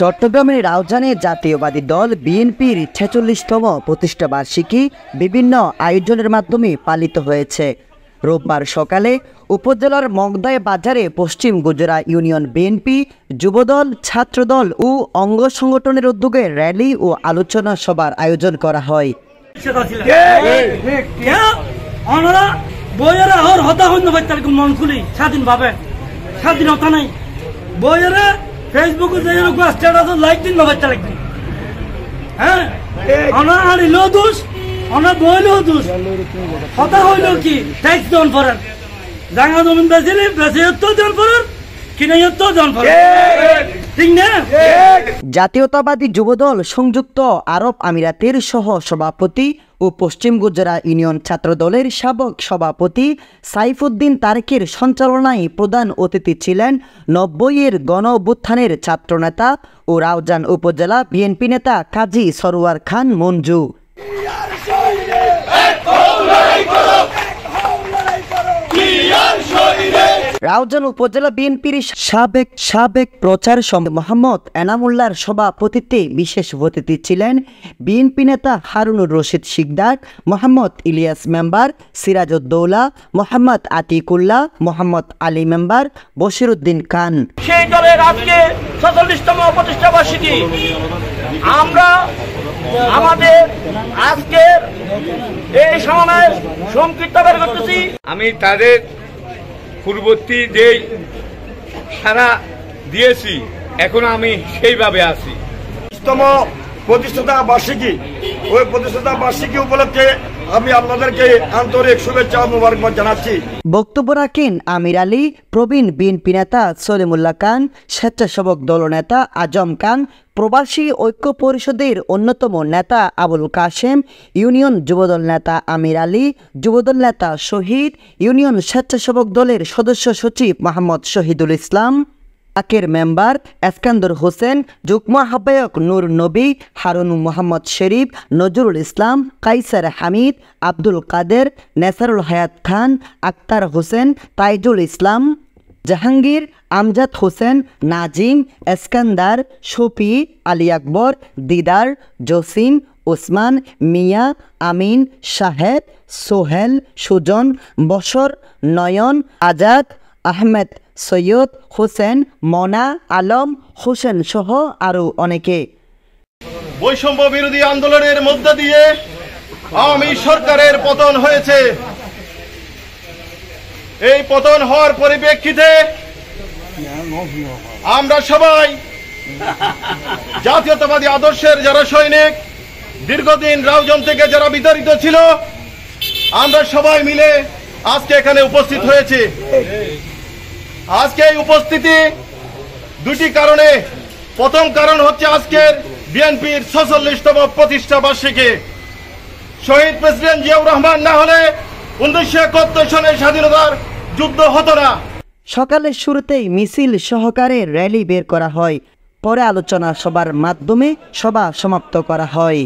চট্টগ্রামের রাউজানে জাতীয়বাদী দল বিএনপির ৪৬তম প্রতিষ্ঠাবার্ষিকী বিভিন্ন আয়োজনের মাধ্যমে পালিত হয়েছে। রোববার সকালে উপজেলার মগদায় বাজারে পশ্চিম গুজরা ইউনিয়ন বিএনপি, যুবদল, ছাত্রদল ও অঙ্গ সংগঠনের উদ্যোগে র্যালি ও আলোচনা সভার আয়োজন করা হয়। স্বাধীনতা নাই বইয়েরা ফেসবুকে স্ট্যাটাস লাইক দিন না বাচ্চা লাগবে। হ্যাঁ অনা আনিল দোষ অনা বইলেও দোষ কথা হইল কি ট্যাক্স দন করার জায়গা জমিন বেঁচেলে বেঁচে দন করার কিনে দন করার ঠিক না। জাতীয়তাবাদী যুবদল সংযুক্ত আরব আমিরাতের সহ সভাপতি ও পশ্চিম গুজরা ইউনিয়ন ছাত্রদলের সাবেক সভাপতি সাইফুদ্দিন তারেকের সঞ্চালনায় প্রধান অতিথি ছিলেন ৯০-এর গণ অভ্যুত্থানের ছাত্রনেতা ও রাউজান উপজেলা বিএনপি নেতা কাজী সরোয়ার খান মঞ্জু। রাউজান উপজেলা বিএনপির সাবেক প্রচার সম্পাদক মোহাম্মদ এনামুল্লার সভাপতিত্বে বিশেষ অতিথি ছিলেন বিএনপি নেতা হারুনুর রশিদ শিকদার, মোহাম্মদ ইলিয়াস মেম্বার, সিরাজউদ্দৌলা, মোহাম্মদ আতিকুল্লাহ, মোহাম্মদ আলী মেম্বার, বশিরউদ্দিন খান। সেই দলের আজকে ৪৬তম প্রতিষ্ঠাবার্ষিকী আমরা আমাদের আজকের এই সমাবেশ সংক্ষিপ্ত করতেছি। আমি তাদের পূর্ববর্তী যেই সারা দিয়েছি এখন আমি সেইভাবে আছি। তম প্রতিষ্ঠাতা বার্ষিকী ওই প্রতিষ্ঠাতা বার্ষিকী উপলক্ষে আমি আপনাদেরকে আন্তরিক শুভেচ্ছা ও মোবারকবাদ জানাচ্ছি। বক্তব্য রাখেন আমির আলী, প্রবীণ বিএনপি নেতা সলিমুল্লাহ খান, স্বেচ্ছাসেবক দলনেতা আজম খান, প্রবাসী ঐক্য পরিষদের অন্যতম নেতা আবুল কাশেম, ইউনিয়ন যুবদল নেতা আমির আলী, যুবদল নেতা শহীদ, ইউনিয়ন স্বেচ্ছাসেবক দলের সদস্য সচিব মোহাম্মদ শহীদুল ইসলাম, আকের মেম্বার এসকান্দর হোসেন, যুগ্ম আহ্বায়ক নূর নবী, হারুন মোহাম্মদ শরীফ, নজরুল ইসলাম, কাইসার হামিদ, আব্দুল কাদের, নেসারুল হায়াত খান, আক্তার হোসেন, তাইজুল ইসলাম, জাহাঙ্গীর, আমজাদ হোসেন, নাজিম, এসকান্দার, শফি, আলী আকবর, দিদার, জসিম, ওসমান, মিয়া, আমিন, শাহেদ, সোহেল, সুজন, বশর, নয়ন, আজাদ, আহমেদ, সৈয়দ, হোসেন, মনা, আলম, হোসেন সহ আরো অনেকে। বৈষম্য বিরোধী আন্দোলনের মধ্য দিয়ে আওয়ামী সরকারের পতন হয়েছে। এই পতন হওয়ার পরিপ্রেক্ষিতে আমরা সবাই জাতীয়তাবাদী আদর্শের যারা সৈনিক, দীর্ঘদিন রাউজান থেকে যারা বিতাড়িত ছিল, আমরা সবাই মিলে আজকে এখানে উপস্থিত হয়েছি। আজকে এই উপস্থিতি দুটি কারণে। প্রথম কারণ হচ্ছে আজকের বিএনপির ৪৬তম প্রতিষ্ঠা বার্ষিকী। শহীদ প্রেসিডেন্ট জিয়াউর রহমান না হলে ১৯৭১ সনের স্বাধীনতার যুদ্ধ হতো না। সকালের শুরুতেই মিছিল সহকারে র্যালি বের করা হয়, পরে আলোচনা সভার মাধ্যমে সভা সমাপ্ত করা হয়।